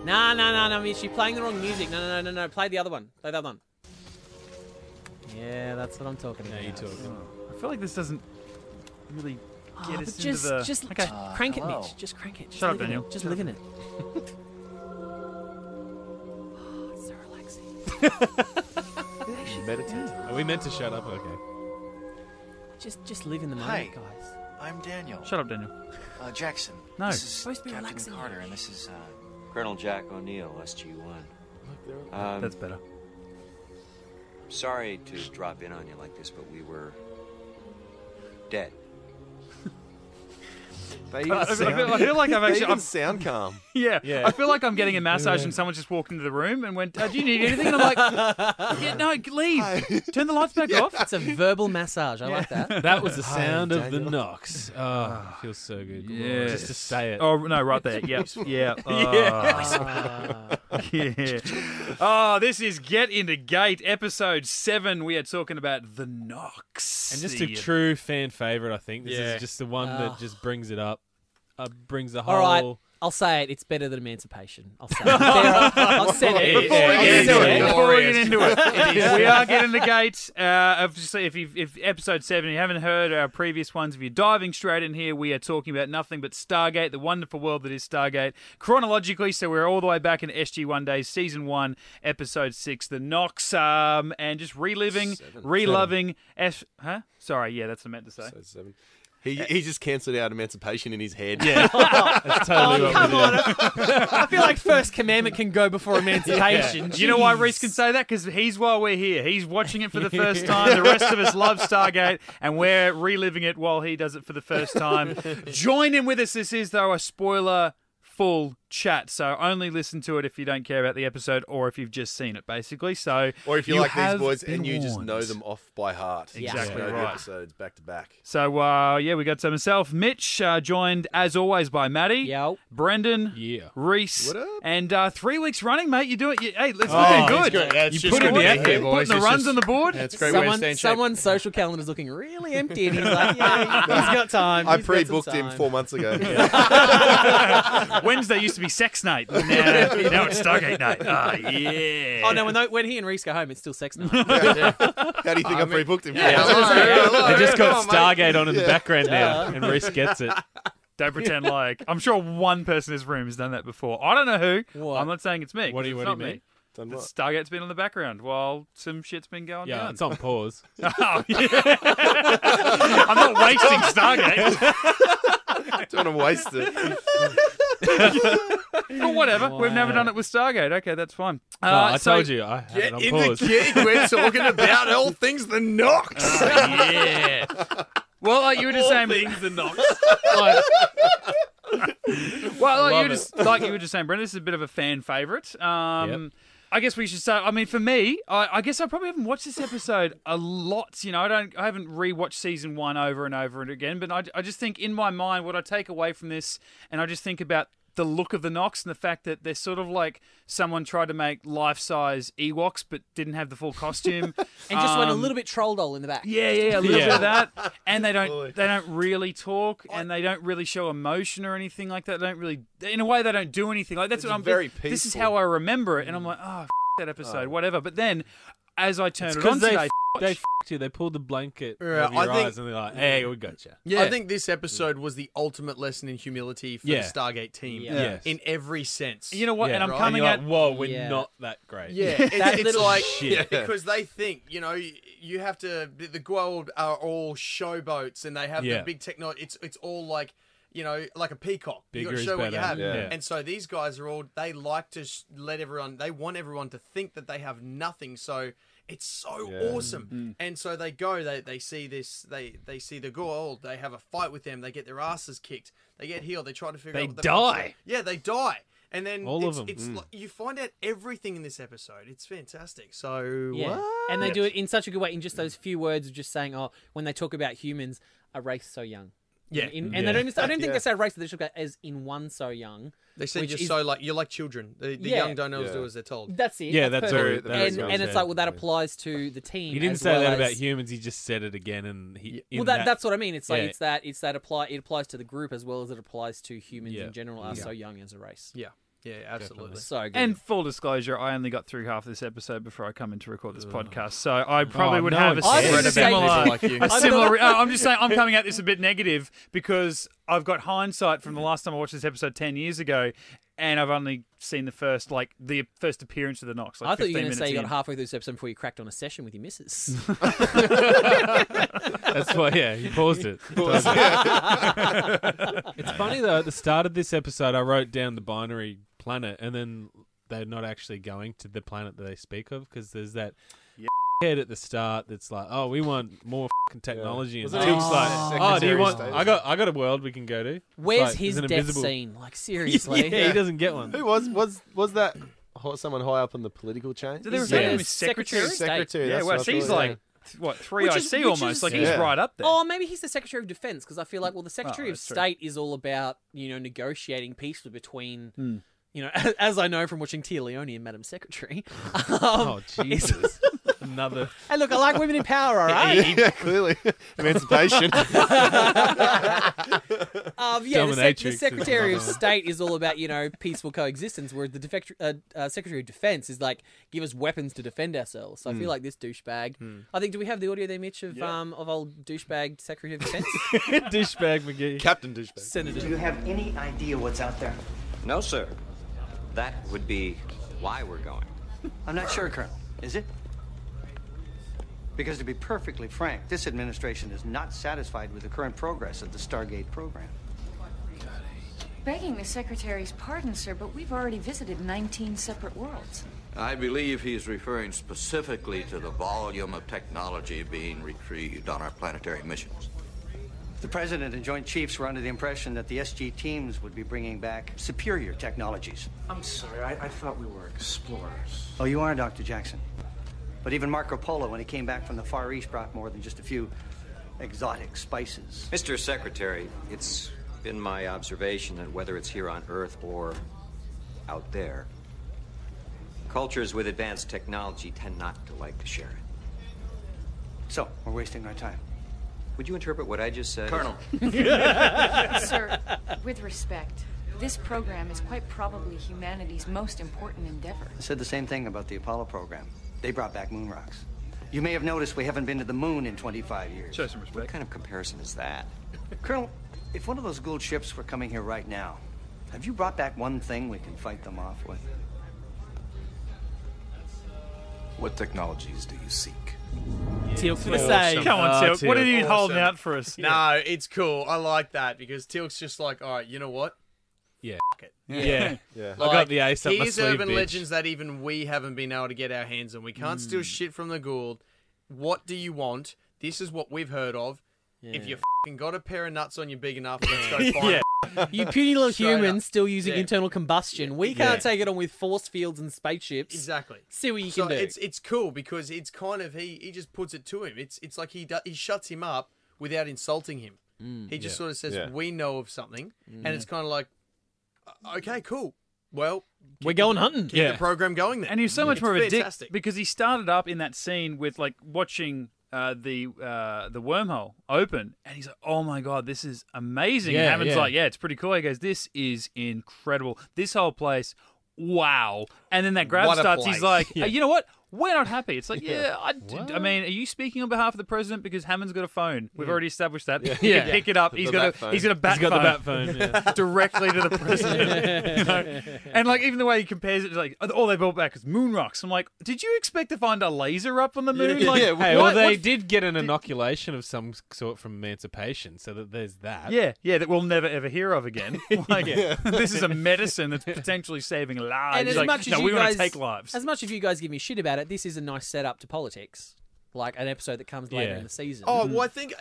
No, Mitch, you're playing the wrong music. No. Play the other one. Yeah, that's what I'm talking about. Now you're talking. I feel like this doesn't really get us just, into the... Just crank it, Mitch. Just crank it. Just Shut up, live in Daniel. it. Just live in it. It's so relaxing. Meditate. Are we meant to shut up? Okay. Just live in the moment, Hi. guys. I'm Daniel. Shut up, Daniel. Jackson. No. This is Supposed to be Captain relaxing. Carter, and this is Colonel Jack O'Neill, SG-1. That's better. Sorry to drop in on you like this, but we were dead. They I feel like I've they actually... even sound calm. Yeah. Yeah. I feel like I'm getting a massage and someone just walked into the room and went, do you need anything? And I'm like, yeah, no, leave. Turn the lights back off. It's a verbal massage. I like that. That was the sound of the Daniel. Knocks. Oh, it feels so good. Yes. Just to say it. Oh, no, right there. Yep. Yeah. Yeah. Oh, this is Get Into Gate, episode 7. We are talking about the Knocks. And just a true fan favourite, I think. This Yeah. is just the one that just brings it up. Brings the whole... All right, I'll say it. It's better than Emancipation. I'll say it. I've said it. Before we get into it, we are getting the gate. Obviously, if episode 7 you haven't heard our previous ones, if you're diving straight in here, we are talking about nothing but Stargate, the wonderful world that is Stargate. Chronologically, so we're all the way back in SG-1 days, season 1, episode 6, the Knocks, and just reloving. Sorry, yeah, that's what I meant to say. So 7. He just cancelled out Emancipation in his head. Yeah, that's totally what Come we on. did. I feel like First Commandment can go before Emancipation. You know why Jeez. Reese can say that? Because he's while we're here. He's watching it for the first time. The rest of us love Stargate, and we're reliving it while he does it for the first time. Join in with us. This is, though, a spoiler-full chat, so only listen to it if you don't care about the episode or if you've just seen it, basically. So, Or if you like these have boys been and you just warned. know them off by heart. Exactly You know the right. episodes back to back. So, yeah, we got to myself, Mitch, joined as always by Maddie, Yo. Brendan, Yeah. Reese, What up? and 3 weeks running, mate. You do it. Hey, let's Oh, looking it's good. great. That's You just put in good the to effort. hear, boys. Putting the It's runs just- on the board. It's a great way to stay in shape. Someone's social calendar's looking really empty, and he's like, yeah, he's got time. I He's got some pre-booked him time. 4 months ago. Wednesday used to be sex night. Now it's Stargate night. Yeah. Oh, no, when he and Reese go home, it's still sex night. How do you think I pre-booked him? They just got Stargate on in the Yeah. background now, and Reese gets it. Don't pretend like. I'm sure one person in this room has done that before. I don't know who. What? I'm not saying it's me. What do you It's mean? not me. Done The what? Stargate's been on the background while some shit's been going Yeah, down. it's on pause. Oh, yeah. I'm not wasting Stargate. Don't want to waste it. But whatever. We've never done it with Stargate. Okay, that's fine. No, I so- told you. I had it on pause. gig. We're talking about all things the Knocks. Yeah. Well, like you were just saying, the Knocks. like you were just saying, Brendan, this is a bit of a fan favourite. I guess we should start. I mean, for me, I guess I probably haven't watched this episode a lot. You know, I haven't rewatched season 1 over and over and again. But I just think in my mind, what I take away from this, and I just think about the look of the Knocks and the fact that they're sort of like someone tried to make life-size Ewoks but didn't have the full costume. And just went a little bit troll doll in the back. Yeah, a little bit of Yeah. that. And they don't really talk, and they don't really show emotion or anything like that. They don't really, in a way, they don't do anything. Like that's It's what I'm. very This is peaceful. how I remember it, and I'm like, oh, that episode, whatever. But then, as I turn it on Because today, they f***ed you. They pulled the blanket Yeah, over your I think- eyes and they're like, hey, we got you. yeah, I think this episode was the ultimate lesson in humility for Yeah. the Stargate team. Yeah. Yes. In every sense. you know what, Yeah, and I'm right. coming You're at. like, whoa, we're Yeah. not that great. Yeah, That it's little like shit. because they think, you know, you have to. The Goa'uld are all showboats, and they have Yeah. the big technology. It's all like, you know, like a peacock. You Bigger got to is show what you better. have. Yeah. And so these guys are all. They like to let everyone. They want everyone to think that they have nothing. So it's so Yeah. awesome. And so they go. They see this. They see the Goa'uld. They have a fight with them. They get their asses kicked. They get healed. They try to figure They out. What the die. Yeah, they die. And then All of it's, them. It's like, you find out everything in this episode. It's fantastic. So Yeah. what? And they do it in such a good way, in just those few words of just saying, oh, when they talk about humans, a race so young. Yeah. And Yeah. they don't, I don't think Yeah. they say race, they just go as in one so young. They say which just is- so like you're like children. The Yeah. young don't always Yeah. do as they're told. That's it. Yeah, that's perfect. very- that and, makes and it's sense. like, well, that applies to the team. He didn't as say well that as- about humans. He just said it again, and Well, that's what I mean. It's like Yeah. it applies to the group as well as it applies to humans Yeah. in general are Yeah. so young as a race. Yeah. Yeah, absolutely. So good. And full disclosure, I only got through half of this episode before I come in to record this podcast, so I probably would have a I was gonna say- similar. Like you. A similar. I'm just saying, I'm coming at this a bit negative because I've got hindsight from the last time I watched this episode 10 years ago, and I've only seen the first appearance of the Knox. Like I thought you were 15 going to say you minutes got halfway through this episode before you cracked on a session with your missus. That's why, he paused it. It's funny, though, at the start of this episode, I wrote down the binary planet, and then they're not actually going to the planet that they speak of, because there's that head at the start that's like, oh, we want more technology. And Wasn't it Tilt's like, oh, do you Secretary want... of State? I got a world we can go to. Where's Like, his there's an death invisible- scene? Like, seriously. Yeah, he doesn't get one. Who was that? Someone high up on the political chain? Did they He's refer to him the as secretary? Secretary of State. Secretary. Yeah, that's well, what I she's thought, like, what, 3 Which is- IC which almost. is- Like, he's Yeah. right up there. Oh, maybe he's the Secretary of Defense, because I feel like, well, the Secretary of that's true. State is all about, negotiating peacefully between, as I know from watching Tia Leone and Madam Secretary. Oh, it's- Jesus. Another... Hey, look, I like women in power, all right? Yeah, clearly. Emancipation. The Dominatrix Secretary of is another State is all about, peaceful coexistence, whereas the Secretary of Defense is like, give us weapons to defend ourselves. So I feel like this douchebag. I think, do we have the audio there, Mitch, of old douchebag Secretary of Defense? Douchebag McGee. Captain Douchebag. Senator. Do you have any idea what's out there? No, sir. That would be why we're going. I'm not sure, Colonel. Is it? Because to be perfectly frank, this administration is not satisfied with the current progress of the Stargate program. Begging the Secretary's pardon, sir, but we've already visited 19 separate worlds. I believe he's referring specifically to the volume of technology being retrieved on our planetary missions. The President and Joint Chiefs were under the impression that the SG teams would be bringing back superior technologies. I'm sorry, I thought we were explorers. Oh, you are, Dr. Jackson. But even Marco Polo, when he came back from the Far East, brought more than just a few exotic spices. Mr. Secretary, it's been my observation that whether it's here on Earth or out there, cultures with advanced technology tend not to like to share it. So, we're wasting our time. Would you interpret what I just said? Colonel. Sir, with respect, this program is quite probably humanity's most important endeavor. I said the same thing about the Apollo program. They brought back moon rocks. You may have noticed we haven't been to the moon in 25 years. Show some What respect. kind of comparison is that? Colonel, if one of those Gould ships were coming here right now, have you brought back one thing we can fight them off with? What technologies do you seek? Teal for the save. Come on, Silk. What are you Awesome. holding out for us? No, it's cool. I like that because Tilk's just like, all right, you know what? Yeah. It. Yeah. Yeah. I got the ace up my Here's sleeve, urban bitch. legends that even we haven't been able to get our hands on. We can't steal shit from the Gould. What do you want? This is what we've heard of. If you fucking got a pair of nuts on you big enough, let's go find it. You puny little Straight humans up. still using Yeah. internal combustion. We can't take it on with force fields and spaceships. Exactly. See what you So can do. it's cool because it's kind of he just puts it to him. It's like he shuts him up without insulting him. He just sort of says, Yeah. "We know of something," and it's kind of like, "Okay, cool. Well, We're going hunting. keep the program going then." And he was so much It's more of a fantastic. dick because he started up in that scene with like watching the wormhole open, and he's like, "Oh my god, this is amazing!" Yeah, and Hammond's yeah. like, "Yeah, it's pretty cool." He goes, "This is incredible. This whole place, wow!" And then that grab What a starts. He's place. like, "You know what? We're not happy." It's like, Yeah. I mean, are you speaking on behalf of the president? Because Hammond's got a phone. We've already established that. He Yeah. can pick it up. The He's bat got phone. a bat He's got phone. the bat phone. Yeah. Directly to the president. You know? And like even the way he compares it to like all they brought back is moon rocks. I'm like, did you expect to find a laser up on the moon? Yeah, like, yeah, Hey, what- well, they what- did get an inoculation of some sort from Emancipation, so that there's that. Yeah, that we'll never ever hear of again. Like, this is a medicine that's potentially saving lives. And as Like, much as no, you we want guys, to take lives. as much as you guys give me shit about it, this is a nice setup to politics, like an episode that comes later Yeah. in the season. Oh, well, I think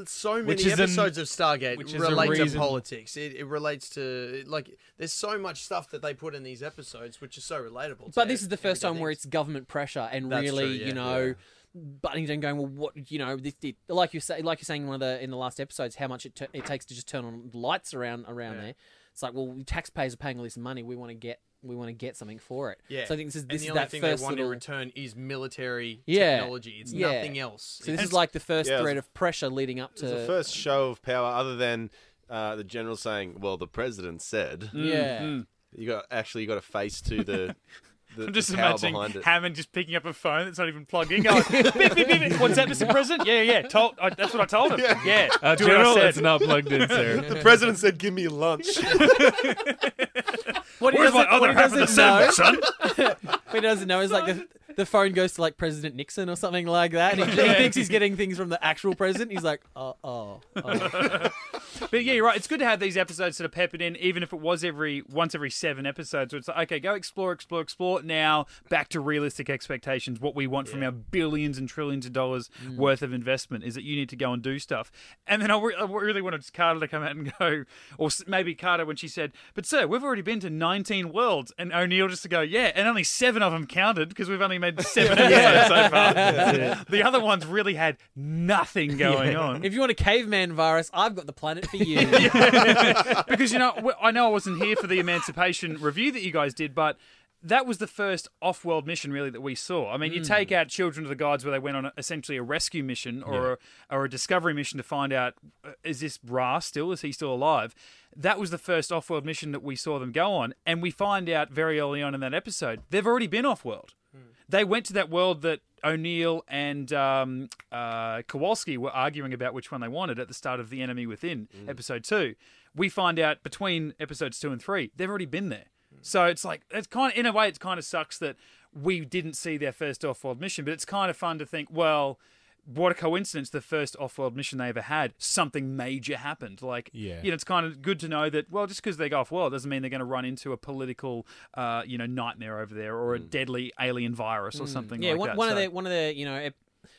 so many Which is an- episodes of Stargate which is a relate to reason- politics. It relates to, like, there's so much stuff that they put in these episodes which is so relatable. But this is the first time where it's government pressure and That's really, true, yeah, you know, butting down, going, well, what, you know, this, like you're saying in in the last episodes, how much it takes to just turn on lights around there. It's like, well, taxpayers are paying all this money. We want to get something for it. Yeah. So I think this is and the is only that thing first they want little. in return is military Yeah. technology. It's Yeah. nothing else. So this is like the first Yeah, it was- thread of pressure leading up It's the to. first show of power other than the general saying, well, the president said. Yeah. You got a face to the. I'm just power imagining behind it. Hammond just picking up a phone that's not even plugged in, going, beep, beep, beep, beep. What's that, Mr. President? Yeah. That's what I told him. Yeah. Do what General, I said. it's not plugged in, sir. The president said, "Give me lunch." What he Where's my doesn't, other what he half of the doesn't know, sandwich, son? what he doesn't know is like the phone goes to like President Nixon or something like that, and he thinks he's getting things from the actual president. He's like, oh. But yeah, you're right. It's good to have these episodes sort of peppered in, even if it was once every 7 episodes. So it's like, okay, go explore. Now back to realistic expectations. What we want from our billions and trillions of dollars worth of investment is that you need to go and do stuff. And then I really wanted Carter to come out and go, or maybe Carter when she said, "But sir, we've already been to 19 worlds," and O'Neill just to go, "Yeah, and only 7 of them counted because we've only made 7 episodes so far. The other ones really had nothing going on." If you want a caveman virus, I've got the planet for you. Because, I know I wasn't here for the Emancipation review that you guys did, but that was the first off-world mission, really, that we saw. I mean, you take out Children of the Gods, where they went on essentially a rescue mission or a discovery mission to find out, is this Ra still? Is he still alive? That was the first off-world mission that we saw them go on, and we find out very early on in that episode, they've already been off-world. They went to that world that O'Neill and Kowalski were arguing about which one they wanted at the start of The Enemy Within, episode 2. We find out between episodes 2 and 3, they've already been there. So it's like, in a way, it kind of sucks that we didn't see their first off-world mission, but it's kind of fun to think, well, what a coincidence, the first off-world mission they ever had, something major happened. Like, it's kind of good to know that, well, just because they go off-world doesn't mean they're going to run into a political, nightmare over there or a deadly alien virus or something like that.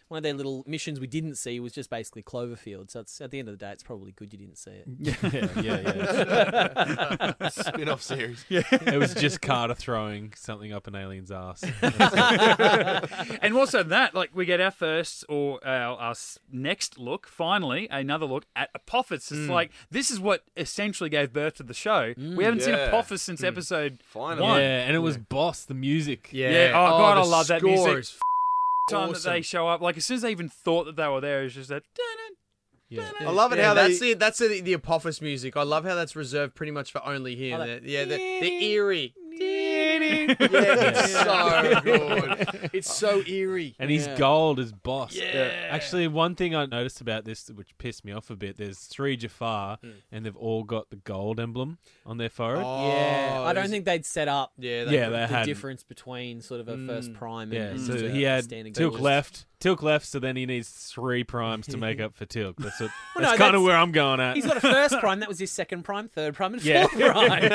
One of their little missions we didn't see was just basically Cloverfield. So it's, at the end of the day, it's probably good you didn't see it. Yeah. Spin-off series. Yeah. It was just Carter throwing something up an alien's ass. And also that, like, we get our first or our next look, finally, another look at Apophis. It's like, this is what essentially gave birth to the show. We haven't seen Apophis since episode 1. Yeah, and it was Boss, the music. Yeah. Oh, God, I love that music. Is time awesome. that they show up, like as soon as they even thought that they were there, it's just that. I love it how that's the Apophis music. I love how that's reserved pretty much for only him. The eerie. It's so good. It's so eerie. And he's gold as Boss. Yeah. Actually, one thing I noticed about this, which pissed me off a bit, there's 3 Jafar, and they've all got the gold emblem on their forehead. I don't think they'd set up the difference between sort of a first prime and so he had standing Tilk gold. Tilk left, so then he needs 3 primes to make up for Tilk. That's Well, that's kind of where I'm going at. He's got a first prime, that was his second prime, third prime, and fourth prime.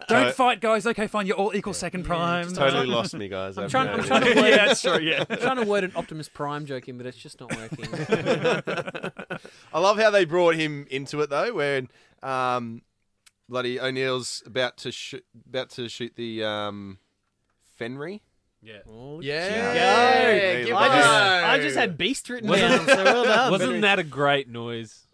Don't fight, guys. Okay, fine. You're all equal second primes. Totally lost me, guys. I'm trying to word, that's true. Yeah, I'm trying to word an Optimus Prime joke in, but it's just not working. I love how they brought him into it though, when bloody O'Neill's about to shoot the Fenry. Yeah. I just had Beast written down, so well done. Wasn't that a great noise?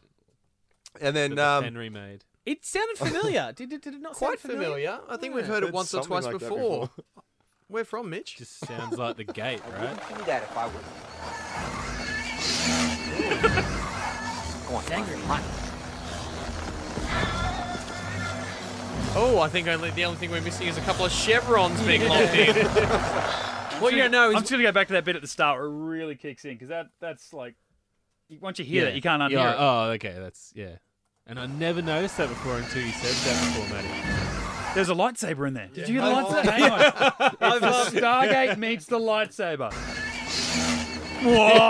And then that Henry made. It sounded familiar. Did it not Quite sound familiar? I think we've heard it once or twice something like that before. Where from, Mitch? Just sounds like the gate, right? Do that if I would. Come on, angry. Oh, I think the only thing we're missing is a couple of chevrons being locked in. What you know I'm is just going to go back to that bit at the start where it really kicks in, because that's like, once you hear that, you can't unhear it. Oh, okay, that's, And I never noticed that before until you said that before, Matty. There's a lightsaber in there. Did you hear the lightsaber? Hang on. Stargate meets the lightsaber. Whoa,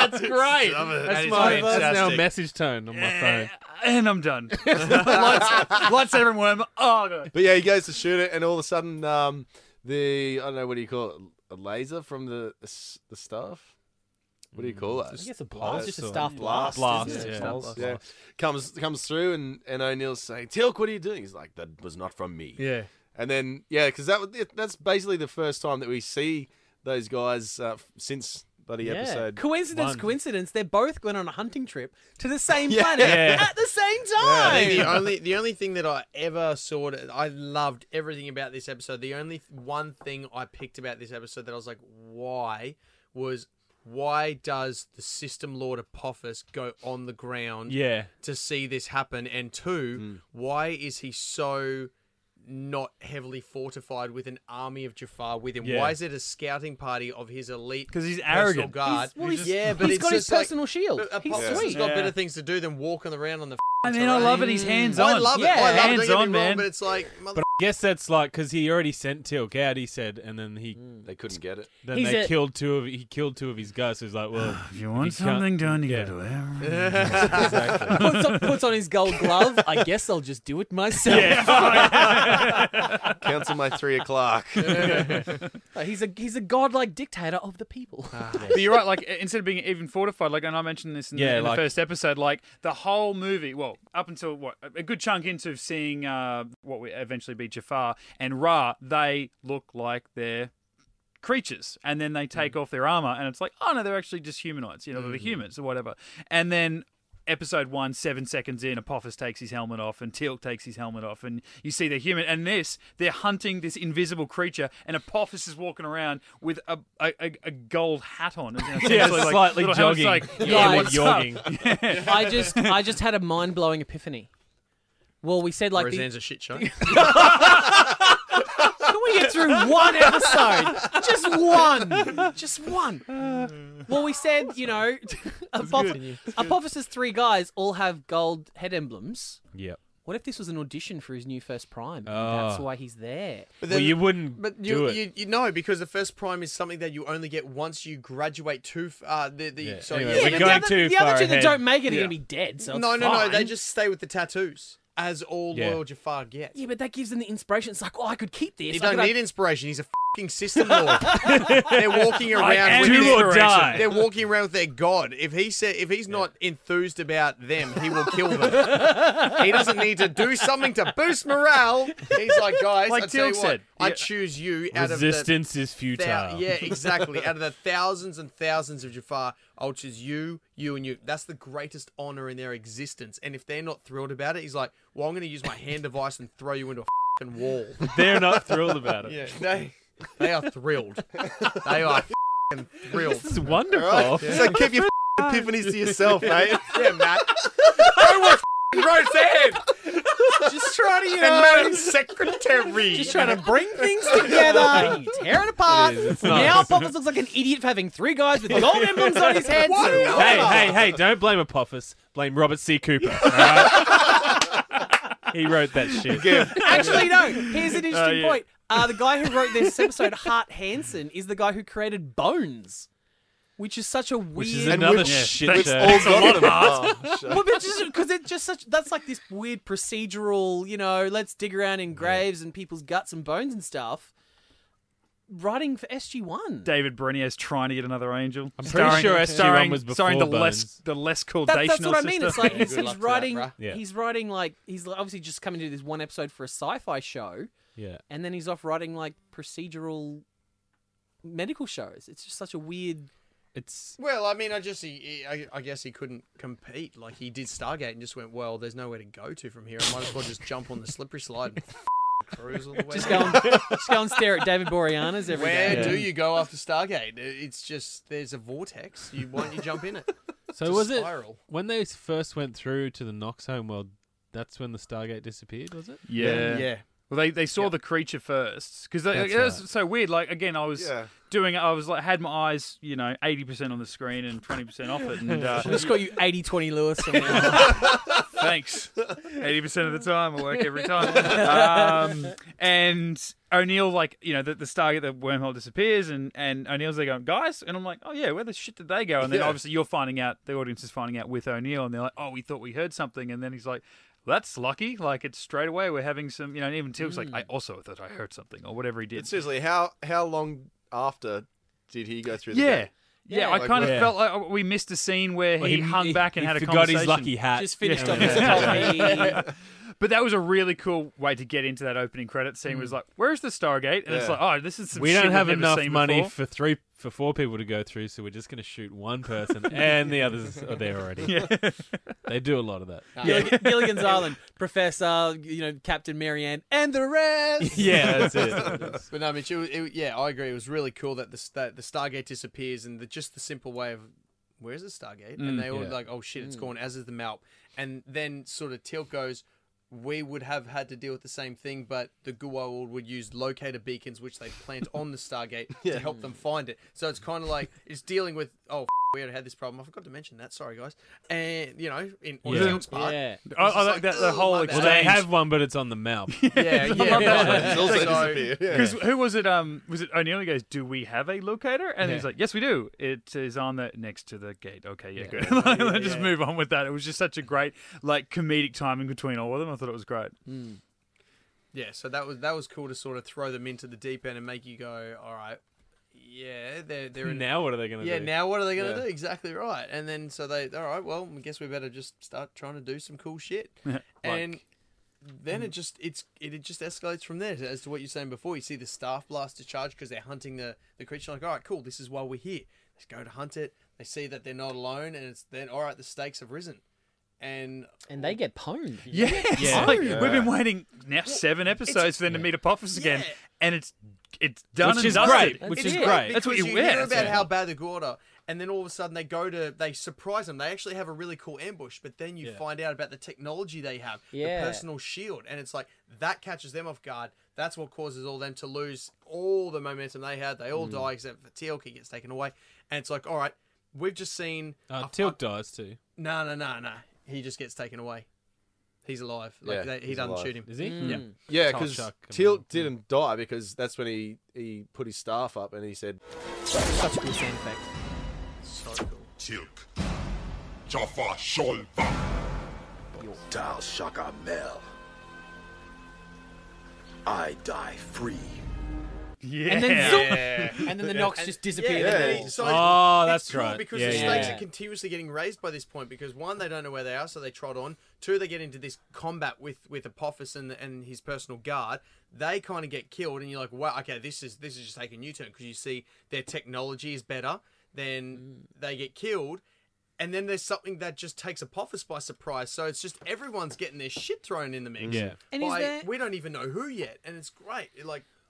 that's great. That's now a message tone on my phone. And I'm done. Lightsaber and worm. Oh, God. But yeah, he goes to shoot it, and all of a sudden, I don't know, what do you call it? A laser from the staff? What do you call that? I guess a blast. Just a staff blast. Yeah. Comes through, and O'Neill's saying, "Tilk, what are you doing?" He's like, "That was not from me." Yeah. And then, because that's basically the first time that we see those guys since bloody episode. Coincidence. They're both going on a hunting trip to the same planet at the same time. I think the only thing that I ever saw, I loved everything about this episode. The only one thing I picked about this episode that I was like, why does the System Lord Apophis go on the ground to see this happen? And 2, why is he so not heavily fortified with an army of Jafar with him? Yeah. Why is it a scouting party of his elite? 'Cause he's personal arrogant. guard. He's but he's it's got his just like- personal shield. He's Apophis sweet. has got Yeah. better things to do than walking around on the. I mean, I love it. He's hands on. I love it. Yeah. I love it. Don't Hands get me on, wrong, man. but it's like, But I guess that's like because he already sent Tilk out. He said, and then They couldn't get it. He's they a- killed two of. He killed two of his guys. So he's like, well, If you want can't- something done, you yeah. go to Arrow. exactly. puts on his gold glove. I guess I'll just do it myself. Cancel my 3 o'clock. He's a godlike dictator of the people. But you're right. Like instead of being even fortified, like, and I mentioned this in, Yeah, in the like- first episode, like the whole movie. Well, up until a good chunk into seeing what would eventually be Jafar and Ra, they look like they're creatures, and then they take off their armor, and it's like, oh no, they're actually just humanoids. You know, they're humans or whatever. And then episode 1, 7 seconds in, Apophis takes his helmet off, and Teal'c takes his helmet off, and you see they're human. And they're hunting this invisible creature, and Apophis is walking around with a gold hat on. And, Yeah, essentially, like, slightly little helmet's jogging. Like, Yeah, what's jogging. up? I just had a mind blowing epiphany. Well, we said like Roseanne's a shit show. Can we get through one episode? Just one. Well, we said, you know, Apophis's 3 guys all have gold head emblems. Yep. What if this was an audition for his new first prime? Oh. That's why he's there. But Well, you wouldn't But do it. you know, because the first prime is something that you only get once you graduate to Yeah. sorry, Anyway, yeah, we're but going the too the far other two that ahead. don't make it are Yeah. going to be dead. So no, it's no, fine. they just stay with the tattoos, as all Yeah. loyal Jafar gets. Yeah, but that gives them the inspiration. It's like, oh, I could keep this. He I don't could- need inspiration. He's a fucking system lord. They're walking around am with do their, or die. They're walking around with their god. If he's not enthused about them, he will kill them. He doesn't need to do something to boost morale. He's like, guys, Like I tell you Teal'c what, said. I Yeah. choose you out Resistance is of futile. the yeah, exactly. Out of the thousands and thousands of Jafar, I'll choose you, and you. That's the greatest honor in their existence. And if they're not thrilled about it, he's like, well, I'm going to use my hand device and throw you into a fucking wall. They're not thrilled about it. Yeah, they are thrilled. They are f***ing thrilled. It's wonderful. So keep your epiphanies to yourself, mate. Yeah, Matt. I was Roseanne just trying to, you and know, Madam Secretary. just trying to bring things together. And you tear it apart. It is, it's not. Now Poppers looks like an idiot for having 3 guys with gold emblems on his head. So Hey, don't blame Apophis. Blame Robert C. Cooper. All right? He wrote that shit. Actually, no. Here's an interesting yeah. point. The guy who wrote this episode, Hart Hansen, is the guy who created Bones, which is such a weird. Which is another which- shit Which show. all got them. Oh, shit. Well, because it's just such. That's like this weird procedural. You know, let's dig around in graves and people's guts and bones and stuff. Writing for SG1. David Breniers trying to get another angel. I'm pretty sure SG1 was before starring the Bones. less cool That's what I mean. It's like he's, Good luck to that, writing. bruh. Yeah. He's writing like he's obviously just coming to do this one episode for a sci-fi show, Yeah. and then he's off writing like procedural medical shows. It's just such a weird. It's Well, I mean, I guess he couldn't compete. Like he did Stargate and just went, well, there's nowhere to go to from here. I might as well just jump on the slippery slide and cruise all the way. Just down. go and stare at David Boreanaz every day. Where do you go after Stargate? It's just there's a vortex. Why don't you jump in it? so It's a was it spiral. when they first went through to the Knox home world? That's when the Stargate disappeared, was it? Yeah. Yeah. Well, they saw the creature first because it That's was right. so weird. Like again, I was Yeah. had my eyes, 80% on the screen and 20% off it. And I'll just call you 80-20 Lewis. From now on. thanks. 80% of the time, I work every time. And O'Neill, like, the Stargate, the wormhole disappears, and O'Neill's there going, guys, and I'm like, oh yeah, where the shit did they go? And then Yeah. obviously you're finding out, the audience is finding out with O'Neill, and they're like, oh, we thought we heard something, and then he's like, well, that's lucky. Like, it's straight away. We're having some, and even Til's like, I also thought I heard something, or whatever he did. But seriously, how long after did he go through the Yeah. gate? Yeah, I like kind of where- felt like we missed a scene where Well, he hung back and he had a forgot conversation. his lucky hat. Just finished Yeah. off his top. But that was a really cool way to get into that opening credit scene. Was like, where's the Stargate? And it's Yeah. like, oh, this is some We shit don't have we've never enough seen money before. for 4 people to go through, so we're just going to shoot one person, and the others are there already. Yeah. They do a lot of that. Gilligan's Island, Professor, Captain Marianne, and the rest. Yeah, that's it. But no, Mitch, yeah, I agree. It was really cool that the Stargate disappears and just the simple way of, where's the Stargate? And they all yeah. like, oh shit, it's gone, as is the Malp. And then sort of Teal'c goes, we would have had to deal with the same thing, but the Goa'uld would use locator beacons, which they plant on the Stargate to help them find it. So it's kind of like it's dealing with we already had this problem. I forgot to mention that. Sorry, guys. And on Teal'c's part, I like that the whole exchange. Well, they have one, but it's on the map. It's also disappeared. Because who was it? Was it O'Neill? He goes, "Do we have a locator?" And he's like, "Yes, we do. It is on the next to the gate." Okay, good. Let's just move on with that. It was just such a great comedic timing between all of them. I thought it was great. Yeah, so that was cool to sort of throw them into the deep end and make you go, all right. Yeah, they're in, Now what are they going to do? Yeah, now what are they going to do? Exactly right. And then so all right, well, I guess we better just start trying to do some cool shit. And then it just escalates from there as to what you're saying before. You see the staff blaster charge because they're hunting the creature. Like, all right, cool, this is why we're here. They go to hunt it. They see that they're not alone, and it's then all right. The stakes have risen. And they get pwned. We've been waiting now 7 episodes for them to meet Apophis again, and it's done which and is dusted. great. Which is great. That's what you hear about how bad the Goa'uld are, and then all of a sudden they surprise them. They actually have a really cool ambush, but then you find out about the technology they have, the personal shield, and it's like that catches them off guard. That's what causes all them to lose all the momentum they had. They all die except for Teal'c. He gets taken away, and it's like, all right, we've just seen Teal'c dies too. No. He just gets taken away. He's alive. He doesn't shoot him. Is he? Yeah, because Teal'c didn't die because that's when he put his staff up and he said... Such a cool sound effect. So cool. Teal'c. Jaffa Sholva. Tal Shaka Mel. I die free. Yeah. And then zoom, and then the Nox just disappear. That's cool right. Because the stakes are continuously getting raised by this point. Because one, they don't know where they are, so they trot on. 2, they get into this combat with Apophis and his personal guard. They kind of get killed, and you're like, wow, okay, this is just taking a U-turn because you see their technology is better. Then they get killed. And then there's something that just takes Apophis by surprise. So it's just everyone's getting their shit thrown in the mix. Yeah. And we don't even know who yet, and it's great.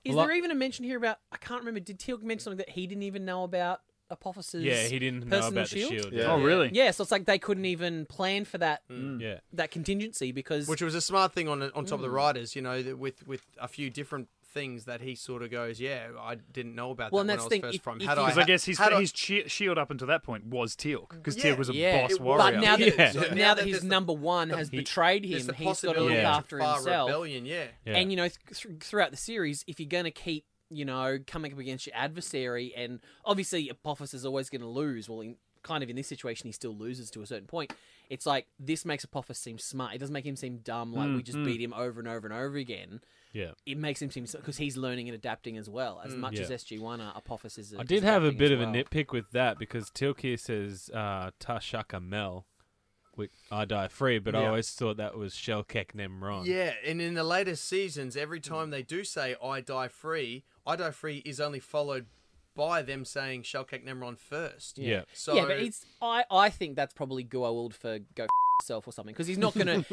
Is there even a mention here about? I can't remember. Did Teal'c mention something that he didn't even know about Apophis's? Yeah, he didn't know about shield? the shield. Yeah. Oh, really? Yeah, so it's like they couldn't even plan for that. Yeah. That contingency because which was a smart thing on top of the writers, with a few different things that he sort of goes, yeah, I didn't know about that when I was first from. Because I guess his shield up until that point was Teal'c, because Teal'c was a boss warrior. But now that his number one has betrayed him, he's got to look after himself. Rebellion, And throughout the series, if you're going to keep coming up against your adversary, and obviously Apophis is always going to lose. Well, in this situation, he still loses to a certain point. It's like this makes Apophis seem smart. It doesn't make him seem dumb. Like we just beat him over and over and over again. Yeah, it makes him seem because he's learning and adapting as well. As much as SG1, Apophis is. I did have a bit of a nitpick with that because Teal'c here says Tashaka Mel. I die free, but I always thought that was Shelkek Nemron. Yeah, and in the later seasons, every time they do say I die free is only followed by them saying Shelkek Nemron first. Yeah. So but I think that's probably Goa'uld for go yourself or something, because he's not gonna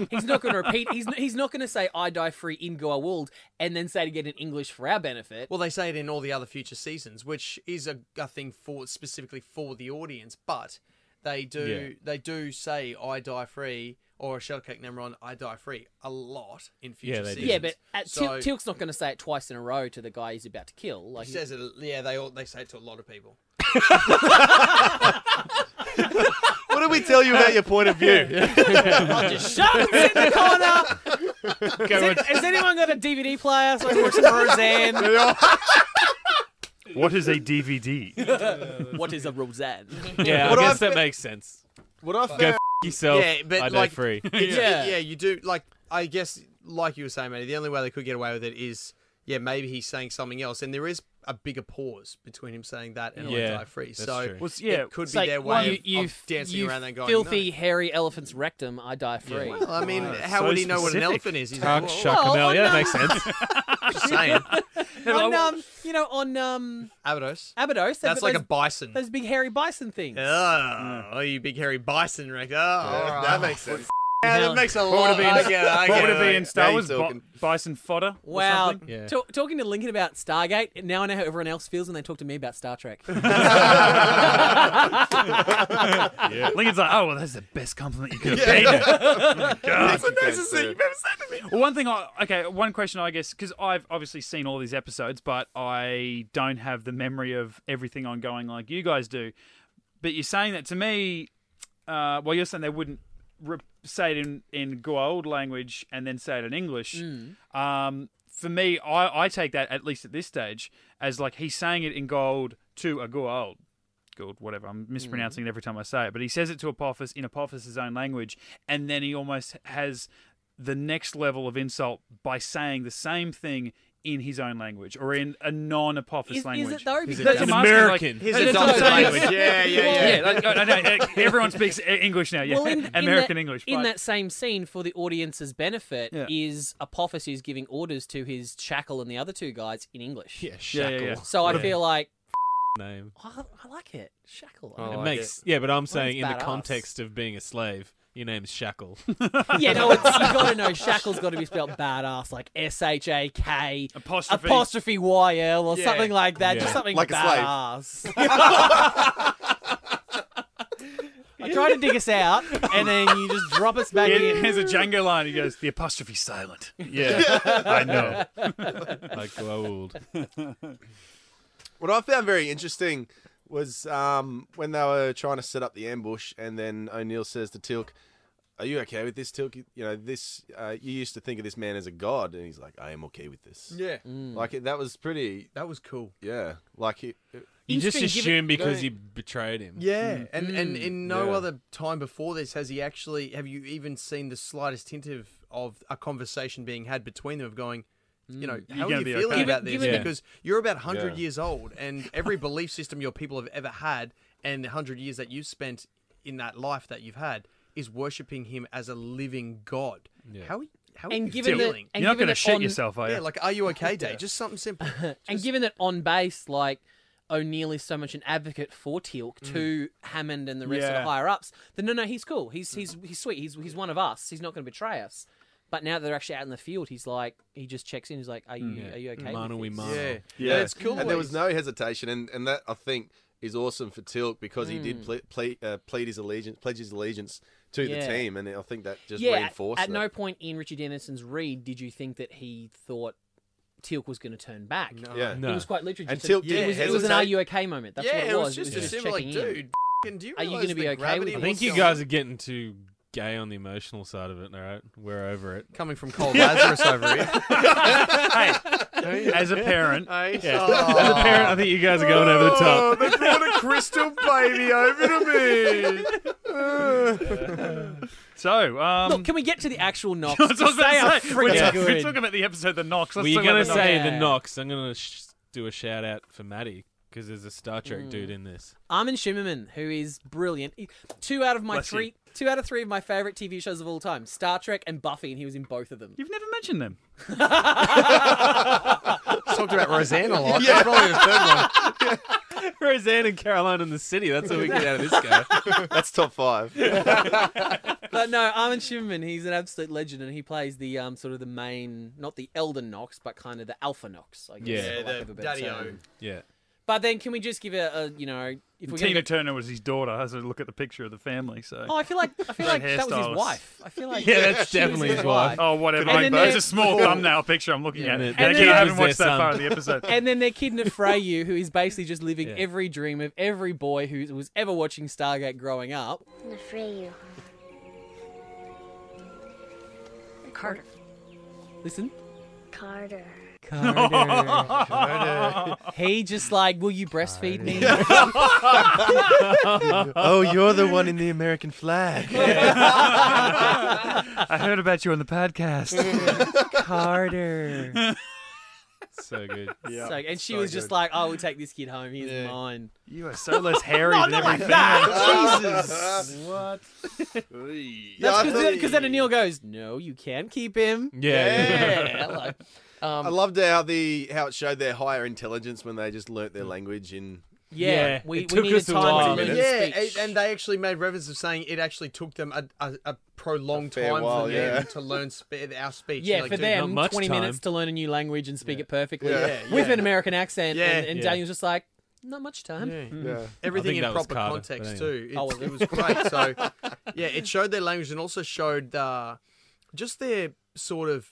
repeat. He's not gonna say I die free in Goa'uld and then say it again in English for our benefit. Well, they say it in all the other future seasons, which is a thing specifically for the audience, but. They do say I die free or Shelkek Nemron I die free a lot in future seasons. Yeah, but Teal'c's not going to say it twice in a row to the guy he's about to kill. Like he says it. Yeah, they say it to a lot of people. What did we tell you about your point of view? I'll just shut up and sit in the corner. Has anyone got a DVD player so I can watch some Roseanne? What is a DVD? What is a Roseanne? Yeah, I guess that makes sense. What I Go yourself. Yeah, but I die free. Yeah, you do. I guess, like you were saying, Matty, the only way they could get away with it is, maybe he's saying something else, and there is a bigger pause between him saying that and I die free. So it could be their way of dancing around and going, filthy, hairy elephant's rectum, I die free. Well, I mean, how would he know what an elephant is? He's like, that makes sense. Just saying. on Abydos. That's like a bison. Those big hairy bison things. Oh, you big hairy bison, Rick. Oh, all right. That makes sense. Yeah, that makes a What would lot. it be in, what would it be in Star Wars? Bison fodder? Or Wow. something? Yeah. Talking to Lincoln about Stargate, now I know how everyone else feels when they talk to me about Star Trek. Lincoln's like, oh, well, that's the best compliment you could have paid her. Oh, my God. That's the nicest thing you've ever said to me. Well, one question, I guess, because I've obviously seen all these episodes, but I don't have the memory of everything ongoing like you guys do. But you're saying that to me, you're saying they wouldn't say it in Goa'uld language and then say it in English. For me, I take that, at least at this stage, as like he's saying it in Goa'uld to a Goa'uld. Whatever, I'm mispronouncing it every time I say it, but he says it to Apophis in Apophis' own language, and then he almost has the next level of insult by saying the same thing in his own language or in a non-Apophis language. Is it though? He's Because an American. His adopted language. I know, everyone speaks English now. Yeah, Well, American English. In but- that same scene, for the audience's benefit, Yeah. is Apophis who's giving orders to his Shackle and the other two guys in English. Yeah, Yeah, Shackle. yeah. So I feel like Name. I like it. Shackle. Oh, It like makes but I'm saying in the badass. context of being a slave, your name's Shackle. Yeah, no, you got to know Shackle's got to be spelled badass, like SHAK apostrophe YL or something like that. Yeah. Just something Like a badass. I try to dig us out, and then you just drop us back in. Here's a Django line. He goes, "The apostrophe silent." Yeah, I know. Like Goa'uld. What I found very interesting was when they were trying to set up the ambush, and then O'Neill says to Teal'c, "Are you okay with this, Teal'c? You know, this. You used to think of this man as a god," and he's like, "I am okay with this." Yeah. Like that was pretty. That was cool. Yeah, like You just Interesting, assume because no. he betrayed him. Yeah, and in no Yeah. other time before this have you even seen the slightest hint of a conversation being had between them of going, you know, how are gonna you be feeling okay? about this? Yeah. Because you're about 100 Yeah. years old, and every belief system your people have ever had, and the 100 years that you've spent in that life that you've had, is worshipping him as a living god. Yeah. How are And you given that, feeling? and You're not given going to that shit on- yourself, are you? Yeah, like, are you okay, Dave? Just something simple. And given that on base, like O'Neill is so much an advocate for Teal'c to Hammond and the rest of Yeah. the higher ups, then no, he's cool. He's sweet. He's one of us. He's not going to betray us. But now that they're actually out in the field, he's like, he just checks in. He's like, are you okay? Mano with we this? mano. Yeah, it's cool. And there was no hesitation, and that I think is awesome for Teal'c because he did pledge his allegiance to the Yeah. team, and I think that just Yeah, reinforced at that. no point in Richard Denison's read did you think that he thought Teal'c was going to turn back. No. Yeah. No. It was quite literally And just Teal'c it didn't was an hesitate. "Are you okay?" moment. That's yeah, what it was. just It a simple like, checking in. dude, do you Are you realize gonna be the okay gravity with of I think what's you going guys on? are getting too gay on the emotional side of it, all right? We're over it. Coming from Cold Lazarus over here. Hey, as a parent, As a parent, I think you guys are going over the top. They brought a crystal baby over to me. so Look, can we get to the actual knocks? That's what I was They are about to say. freaking We're good. talking about the episode The Knocks. Well, Let's you're talk going about to The say Knocks. the Yeah. knocks. I'm going to do a shout out for Maddie because there's a Star Trek dude in this. Armin Shimmerman, who is brilliant. Two out of Bless you. three of my favorite TV shows of all time: Star Trek and Buffy, and he was in both of them. You've never mentioned them. Talked about Roseanne a lot. Yeah, probably the third one. Roseanne and Caroline in the City. That's what we get out of this guy. That's top 5. But no, Armin Shimmerman, he's an absolute legend, and he plays the sort of the main, not the Elder Nox, but kind of the Alpha Nox, I guess. Yeah. for lack the of a better Daddy-O. term. Yeah. But then, can we just give if we're going Tina to Turner was his daughter. As I look at the picture of the family, so. Oh, I feel like that was his hairstylist. wife. I feel like Yeah, that's she was definitely his wife. Oh, whatever. And then There's there- a small thumbnail picture I'm looking at. and And then again, I haven't their watched that son. far of the episode. And then their kid Nefrayu, who is basically just living Yeah. every dream of every boy who was ever watching Stargate growing up. Nefrayu. Carter. Listen. Carter. Carter. He just like, will you breastfeed me? Oh, you're the one in the American flag. I heard about you on the podcast. Carter. So good. So, and she was just like, "Oh, we'll take this kid home. He's mine." You are so less hairy than not like everything. that. Jesus. What? That's because then Anil goes, "No, you can't keep him." Yeah. Like, I loved how it showed their higher intelligence when they just learnt their language in Yeah, we it took needed us a time while. to learn Yeah, speech. and they actually made reference of saying it actually took them a prolonged fair time while, for them yeah. to learn our speech. Yeah, You're like, for dude, them, not much 20 time. minutes to learn a new language and speak it perfectly Yeah. with Yeah. an American accent. Yeah. And Yeah. Daniel's just like, not much time. Yeah. Yeah. Everything think in that was proper Carter, context but anyway. too. Oh, was It was great. So, yeah, it showed their language and also showed just their sort of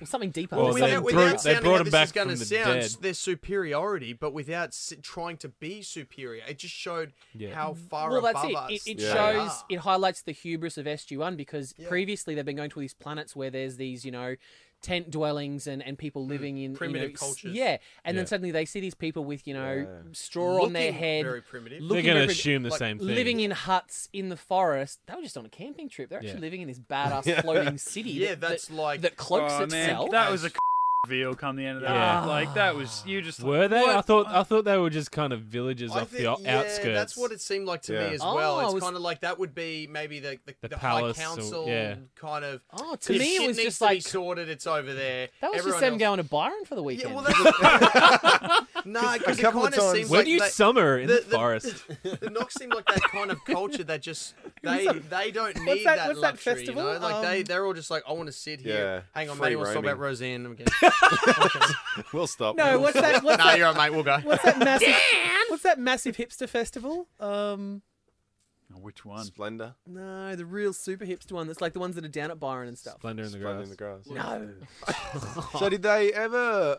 Something deeper. Well, Something- they without brought sounding him how this back is going to from the sound, dead. their superiority, but without trying to be superior. It just showed Yeah. how far well, that's above it. us It they shows, are. it highlights the hubris of SG-1 because previously they've been going to all these planets where there's these, tent dwellings and people living in Primitive cultures. Yeah, and Yeah. then suddenly they see these people with straw on their Looking head, very primitive. They're looking going to very- assume the like, same thing. living in huts in the forest. They were just on a camping trip. They're actually Yeah. living in this badass floating city. Yeah, that's like that cloaks Oh, man, itself. that was a reveal come the end of that. Yeah. Like that was you just Were they? What? I thought they were just kind of villages I off think, the outskirts. that's what it seemed like to Yeah. me as Oh, well. I It's was- kind of like that would be maybe the High palace or- Council yeah. kind of. Oh, to If me it shit was needs just to be like sorted. It's over there. that was Everyone just them else- going to Byron for the Yeah, weekend. well, that's no, because it couple kind of of times- seems Where like do you that- summer in the forest? The Knox seem like that kind of culture that just they don't need that- that what's that luxury. festival? You know? Like they're all just like, I want to sit here. Yeah, Hang on, free mate. You want to talk about roaming. Roseanne again? We'll stop. No, what's that? What's Nah, that? you're right, mate. We'll go. What's that massive? What's that massive hipster festival? Which one? Splendor. No, the real super hipster one. That's like the ones that are down at Byron and stuff. Splendor in the Splendor grass. in the grass. No. So did they ever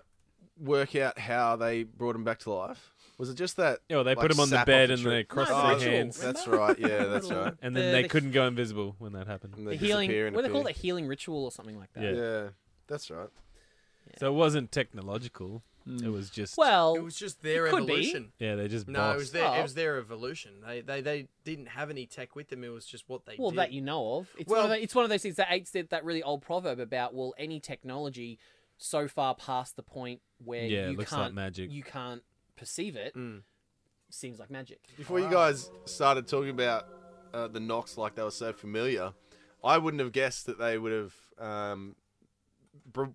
work out how they brought him back to life? Was it just that? Yeah, well, they like, put him on the sap bed off and a they tree? crossed No, their ritual. hands. That's right. Yeah, that's right. And then they couldn't go invisible when that happened. And The they healing. disappear and What do they call appear. it? A healing ritual or something like that. Yeah. Yeah, that's right. So it wasn't technological. It was just Well, It was just their it could be. evolution. yeah, they just No, bossed. it was their Oh. it was their evolution. They didn't have any tech with them. It was just what they well, did. that you know of. It's Well- it's one of those things that Eight said that really old proverb about any technology so far past the point where Yeah, it you looks can't like magic. you can't perceive it. Seems like magic. Before you guys started talking about the Knox like they were so familiar, I wouldn't have guessed that they would have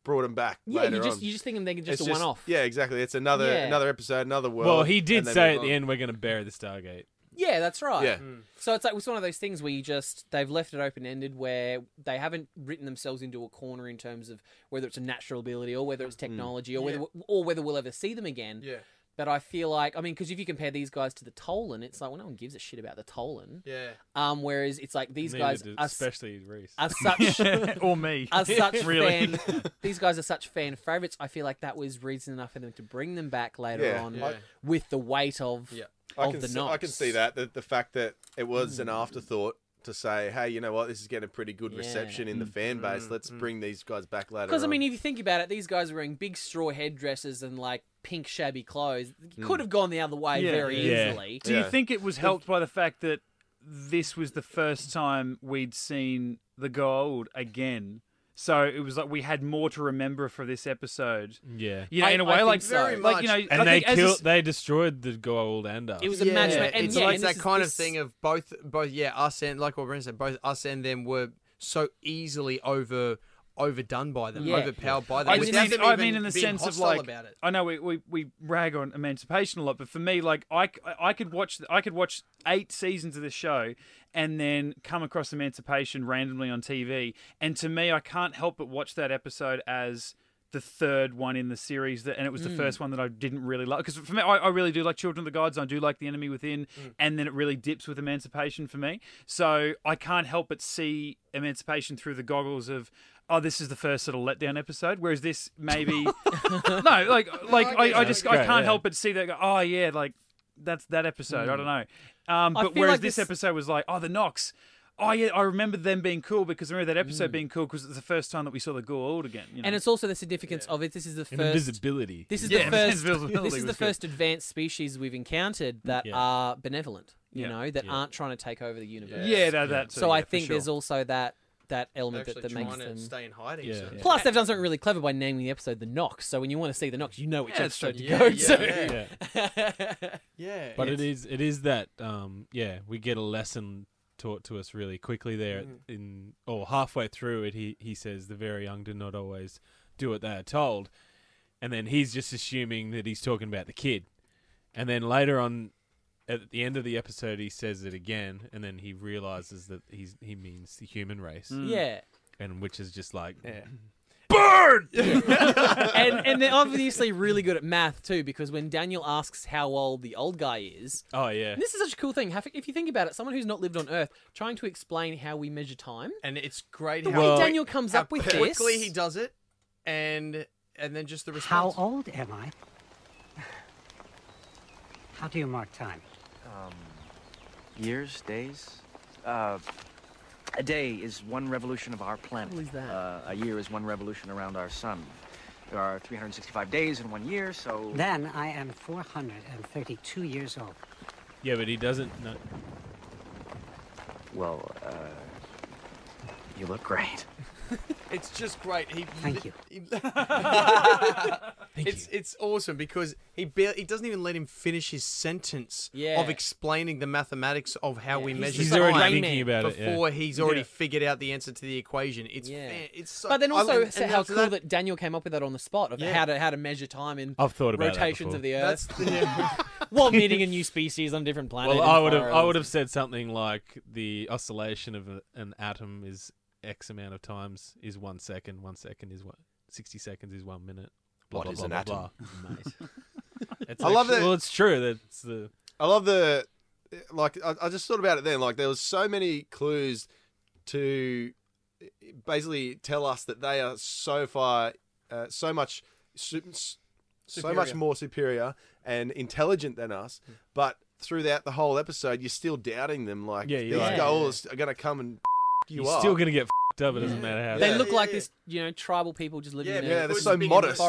brought him back. Yeah, later you on. just think they can It's just a one off. Yeah, exactly. It's another Yeah. episode, another world. Well, he did and they say move at the on. end, "We're going to bury the Stargate." Yeah, that's right. Yeah. So it's one of those things where they've left it open ended where they haven't written themselves into a corner in terms of whether it's a natural ability or whether it's technology or whether we'll ever see them again. Yeah. But I feel like, because if you compare these guys to the Tolan, it's like, well, no one gives a shit about the Tolan. Yeah. Whereas it's like these Neither guys did- are especially Reese. are such or me. are such Really? these guys are such fan favorites. I feel like that was reason enough for them to bring them back later Yeah. on Yeah. with the weight of I the can Knox. see that the fact that it was an afterthought to say, hey, you know what, this is getting a pretty good Yeah. reception in the fan base. Let's bring these guys back later. Because, on. if you think about it, these guys are wearing big straw headdresses and, like, pink shabby clothes. You could have gone the other way Yeah. very Yeah. easily. Do you Yeah. think it was helped by the fact that this was the first time we'd seen the gold again? So it was like we had more to remember for this episode. Yeah, You know, in a I way, think like so. Very like you know, much. I and they think as a killed. They destroyed the gold and us. It was a match. And, it's yeah, like and that this is- kind of this- thing of both us and like what Brendan said, both us and them were so easily overdone by them, Yeah. overpowered by them. I just without mean, them I even mean in the being sense of hostile like, about it. I know we rag on emancipation a lot, but for me, like I could watch 8 seasons of this show and then come across emancipation randomly on TV, and to me, I can't help but watch that episode as the third one in the series, and it was the first one that I didn't really like. Because for me, I really do like Children of the Gods, and I do like The Enemy Within, and then it really dips with Emancipation for me. So I can't help but see Emancipation through the goggles of, oh, this is the first sort of letdown episode, whereas this maybe no, I just great, can't yeah. help but see that. Go, oh yeah, like that's that episode. I don't know. But feel whereas like this this- episode was like, oh, the Knox. Oh yeah, I remember them being cool because I remember that episode being cool because it was the first time that we saw the Goa'uld again. You know? And it's also the significance of it. This is the And first. invisibility. This is Yeah, the first. invisibility This is the was good. first advanced species we've encountered that Yeah. are benevolent. You Yeah. know, that aren't trying to take over the universe. yeah, that's So I for think sure. there's also that element Actually that makes trying to them. stay in hiding. Yeah. So. Yeah. Plus, they've done something really clever by naming the episode the Knox. So when you want to see the Knox, you know which Yeah, it's episode to yeah, go yeah, to. Yeah. Yeah, But it is that we get a lesson taught to us really quickly there halfway through it. He says the very young do not always do what they are told, and then he's just assuming that he's talking about the kid, And then later on, at the end of the episode, he says it again, and then he realizes that he means the human race. Yeah. And which is just like... Burn! and they're obviously really good at math too, because when Daniel asks how old the old guy is, oh yeah, and this is such a cool thing. If you think about it, someone who's not lived on Earth trying to explain how we measure time, and it's great the how way Daniel comes up with quickly this. he does it, and then just the response. How old am I? How do you mark time? Years, days. A day is one revolution of our planet. What is that? A year is one revolution around our sun. There are 365 days in 1 year, so... Then I am 432 years old. Yeah, but he doesn't know. Well, you look great. It's just great. Thank you. It's awesome because he doesn't even let him finish his sentence of explaining the mathematics of how we measure He's time already thinking about it before he's already figured out the answer to the equation. It's it's so. But then also and how after cool that Daniel came up with that on the spot of how to measure time in I've thought about rotations that of the Earth. That's while meeting a new species on a different planet. Well, I would have said something like the oscillation of an atom is X amount of times is 1 second. 1 second is 60 seconds is 1 minute. Blah, What blah, is blah, an blah, atom? blah. Mate. I love that. Well, it's true. That's the. I love the, like, I just thought about it then. Like, there was so many clues to basically tell us that they are so far, so much more superior and intelligent than us. But throughout the whole episode, you're still doubting them. Like, these goals are going to come and you You're up. still going to get f***ed up. It doesn't matter how. They look like this, tribal people just living in they're so modest.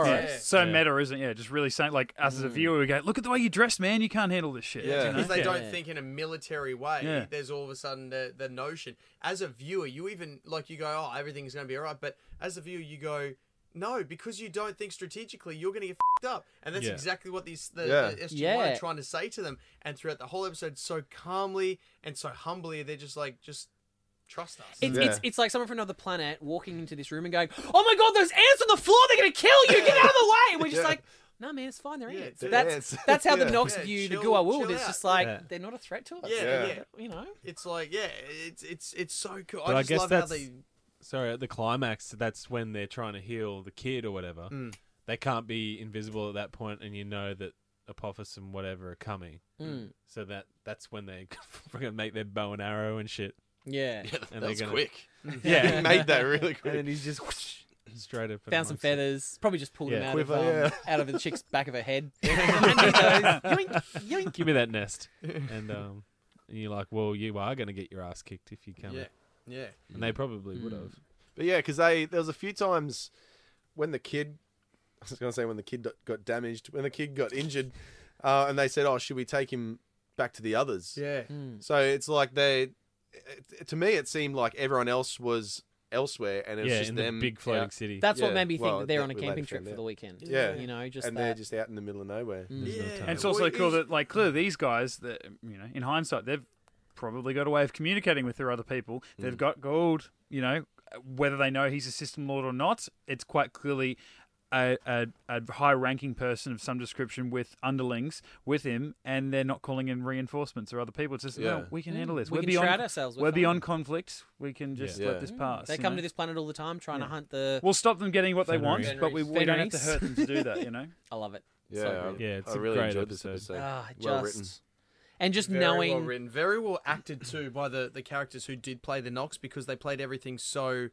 So meta, isn't it? Yeah, just really saying, like, us as a viewer, we go, look at the way you dress, man. You can't handle this shit. Yeah. Because they don't think in a military way. Yeah. There's all of a sudden the notion. As a viewer, you even, like, you go, oh, everything's going to be all right. But as a viewer, you go, no, because you don't think strategically, you're going to get f***ed up. And that's exactly what the SG-1 are trying to say to them. And throughout the whole episode, so calmly and so humbly, they're just like, trust us. It's like someone from another planet walking into this room and going, "Oh my god, there's ants on the floor! They're gonna kill you! Get out of the way!" And we're just like, "No, man, it's fine. They're ants." That's how the Nox view the Gua World. It's just like they're not a threat to us. It's like it's so cool. But I just love how they. Sorry, at the climax, that's when they're trying to heal the kid or whatever. They can't be invisible at that point, and you know that Apophis and whatever are coming. So that's when they freaking make their bow and arrow and shit. Yeah, and that's gonna... quick. Yeah, he made that really quick. And then he's just straight up. Found some feathers. Probably just pulled them out Quiver, of the chick's back of her head. And he goes, yoink, yoink. Give me that nest. And you're like, well, you are going to get your ass kicked if you come. Yeah. And they probably would have. But yeah, because there was a few times when the kid, I was going to say when the kid got damaged, when the kid got injured, and they said, oh, should we take him back to the others? Yeah. So it's like to me, it seemed like everyone else was elsewhere, and it was just in them. The big floating city. That's what made me think that they're on a camping trip for the weekend. Yeah, they're just out in the middle of nowhere. And it's also cool that, like, clearly these guys, that in hindsight, they've probably got a way of communicating with their other people. They've got gold. Whether they know he's a system lord or not, it's quite clearly a high-ranking person of some description with underlings with him, and they're not calling in reinforcements or other people. It's just, no, we can handle this. We can shroud ourselves with We're beyond conflict. We can just let this pass. They come to this planet all the time trying to hunt the... We'll stop them getting what they want, but we don't have to hurt them to do that, I love it. Yeah, so it's I a really great enjoyed episode. this episode. Well written. And just very knowing... well written. Very well acted, too, by the characters who did play the Nox, because they played everything so...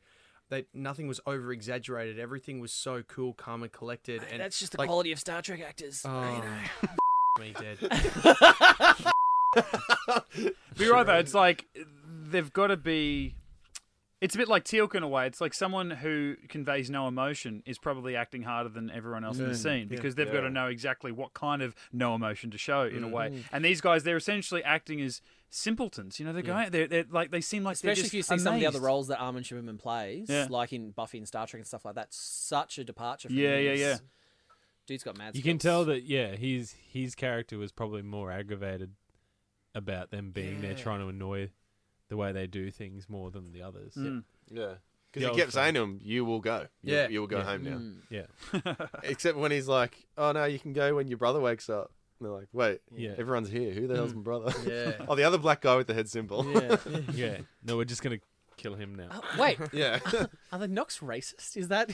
nothing was over exaggerated. Everything was so cool, calm, and collected. And that's just the quality of Star Trek actors. Oh, me dead. Be right though. It's like they've got to be. It's a bit like Teal'c in a way. It's like someone who conveys no emotion is probably acting harder than everyone else in the scene because they've got to know exactly what kind of no emotion to show in a way. And these guys, they're essentially acting as simpletons. They're going. They're like they seem like especially they're just if you see amazed. some of the other roles that Armin Shimmerman plays, like in Buffy and Star Trek and stuff like that. Such a departure. From Yeah. Dude's got mad. You can tell that his character was probably more aggravated about them being there trying to annoy the way they do things more than the others. Yeah. Because he kept saying to him, you will go. You will go home now. Yeah. Except when he's like, oh, no, you can go when your brother wakes up. they're like, wait, Yeah. everyone's here. Who the hell's my brother? Yeah. Oh, the other black guy with the head symbol. Yeah. Yeah. No, we're just gonna kill him now. Wait, Yeah. are the Nox racist? Is that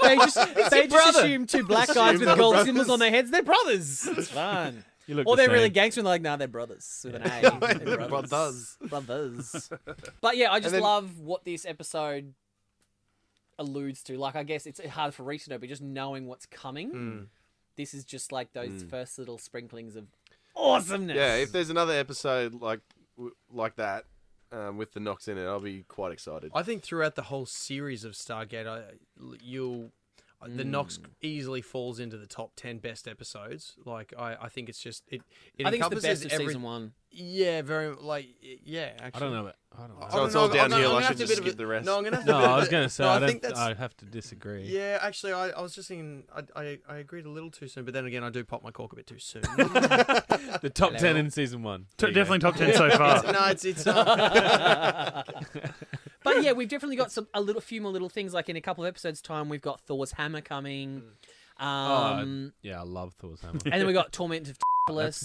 they just brother. assume two black guys Assume with they're gold brothers. symbols on their heads? They're brothers. It's fine. You look Or the they're really same. gangster and they're like, nah, they're brothers with an A. They're Brothers. Brothers. But yeah, I just then- love what this episode alludes to. Like, I guess it's hard for Reese to know, but just knowing what's coming, this is just like those first little sprinklings of awesomeness. Yeah, if there's another episode like that with the Nox in it, I'll be quite excited. I think throughout the whole series of Stargate, the Nox easily falls into the top 10 best episodes. Like, I think it's just it I think it's the encompasses best of season 1. Yeah, very yeah. Actually, I don't know. I don't know. So it's all downhill. I should just skip skip the rest. No, I'm gonna have to. No, I was gonna say No, I, I don't, think that's. I have to disagree. Yeah, actually, I was just thinking I agreed a little too soon, but then again, I do pop my cork a bit too soon. The top 10 in season 1. There you go. Definitely top 10 so far. It's not. But yeah, we've definitely got a few more little things. Like in a couple of episodes' time, we've got Thor's hammer coming. Yeah, I love Thor's hammer. And then we got Torment of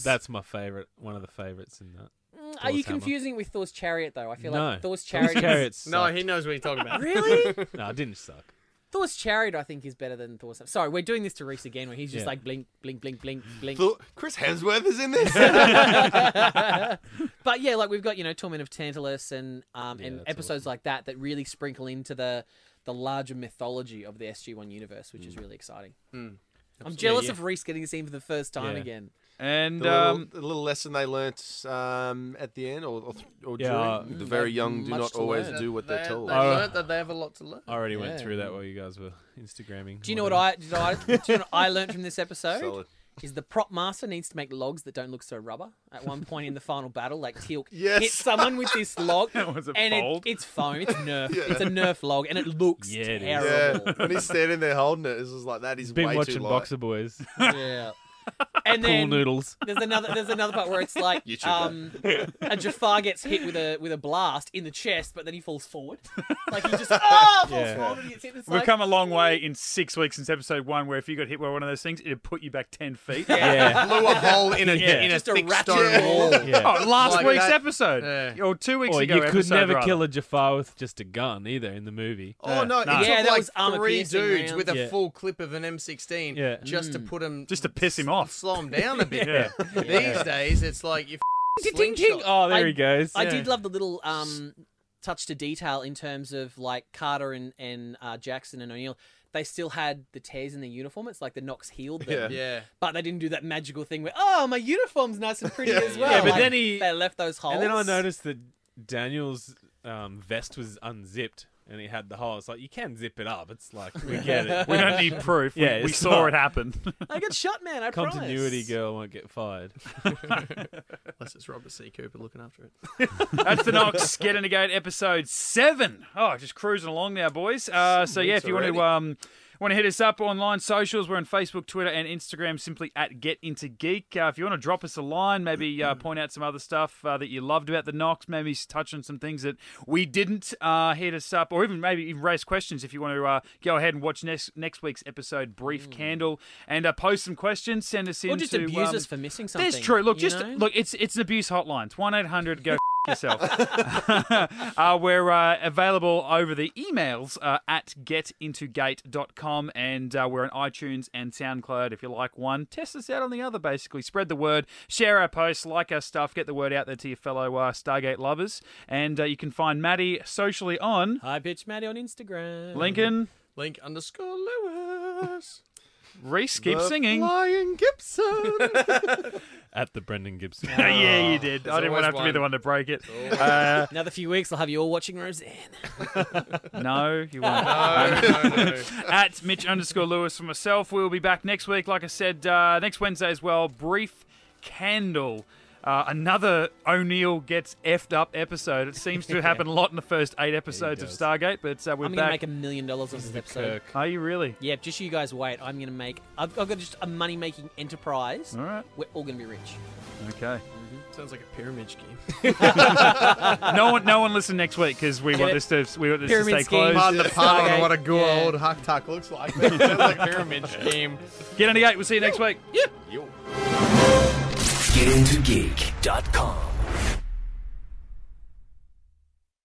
That's my favorite. One of the favorites in that. Are you Thor's hammer. confusing it with Thor's chariot though? I feel No. like Thor's chariot. Chariot's No, sucked. he knows what he's talking about. Really? No, it didn't suck. Thor's chariot, I think, is better than Thor's hammer. Sorry, we're doing this to Reese again, where he's just Yeah. like blink, blink, blink, blink, blink. Chris Hemsworth is in this. But yeah, like we've got Torment of Tantalus and that's episodes like that really sprinkle into the larger mythology of the SG-1 universe, which is really exciting. I'm jealous of Reese getting to see him for the first time Yeah. again. And the little lesson they learnt at the end, or Yeah, during, the very young do much not to always learn. do what they're told. They learned that they have a lot to learn. I already went Yeah. through that while you guys were Instagramming. Do you know what I learned from this episode? Solid. Is the prop master needs to make logs that don't look so rubber. At one point in the final battle, like Teal'c Yes. hits someone with this log, Was it and fold? it's foam, it's Nerf, it's a Nerf log, and it looks Yeah, it is. terrible. Yeah, when he's standing there holding it, it's just like that is Been way watching too light. Boxer Boys. Yeah. And Cool then noodles. there's another part where it's like a Jafar gets hit with a blast in the chest, but then he falls forward. Like he just falls forward and gets hit. It's We've like, come a long way in 6 weeks since episode 1, where if you got hit by one of those things, it'd put you back 10 feet. Yeah. Blew a hole in a Just a thick ratchet stone wall. Yeah. Oh, last Like week's that. episode. Yeah. Or 2 weeks Or ago you could episode, never rather. kill a Jafar with just a gun either in the movie. Oh no! It No. took Yeah, that like was armor 3 piercing dudes rounds. with a Yeah. full clip of an M16 Yeah. just to put him, Just to piss him off. slow him down a bit. Yeah. These days, it's like you Ting. Oh, there he goes. I did love the little touch to detail in terms of like Carter and Jackson and O'Neill. They still had the tears in their uniform. It's like the Nox healed them. Yeah. But they didn't do that magical thing where, my uniform's nice and pretty as well. Yeah, but Like, then they left those holes. And then I noticed that Daniel's vest was unzipped and he had the hole. It's like, you can zip it up. It's like, we get it. We don't need proof. Yeah, we it's saw not- it happen. I got shot, man. I Continuity promise. girl won't get fired. Unless it's Robert C. Cooper looking after it. That's the Nox Get Into Gate episode 7. Oh, just cruising along now, boys. So yeah, if you want to hit us up online socials, we're on Facebook, Twitter, and Instagram, simply at Get Into Geek. If you want to drop us a line, maybe point out some other stuff that you loved about the Nox, maybe touch on some things that we didn't, hit us up, or even maybe even raise questions if you want to go ahead and watch next week's episode, Brief Candle, and post some questions, send us in. Or just to, abuse us for missing something. That's true. Look, you just know? look. It's an abuse hotline. It's 1-800 go yourself. We're available over the emails at getintogate.com, and we're on iTunes and SoundCloud. If you like one, test us out on the other. Basically, spread the word, share our posts, like our stuff, get the word out there to your fellow Stargate lovers. And you can find Maddie socially on Hi, bitch, Maddie on Instagram. Lincoln. Link_Lewis. Reese, keep The singing. Flying Gibson. At the Brendan Gibson. Yeah, you did. I didn't want to have to be one. the one to break it. Another few weeks, I'll have you all watching Roseanne. No, you won't. No. At Mitch_Lewis for myself. We'll be back next week, like I said, next Wednesday as well. Brief Candle. Another O'Neill gets effed up episode. It seems to happen a lot in the first 8 episodes of does. Stargate, but we're I'm going to back. make $1 million off this episode. Are you really? Yeah, just you guys wait. I'm going to make... I've got just a money-making enterprise. All right. We're all going to be rich. Okay. Sounds like a pyramid scheme. No one listen next week because we want this to Pyramid stay scheme. closed. Pardon the pun on Stargate. what a good Yeah. old Huck Tuck looks like. Sounds like a pyramid scheme. Get on the gate. We'll see you next week. Yo. getintogeek.com.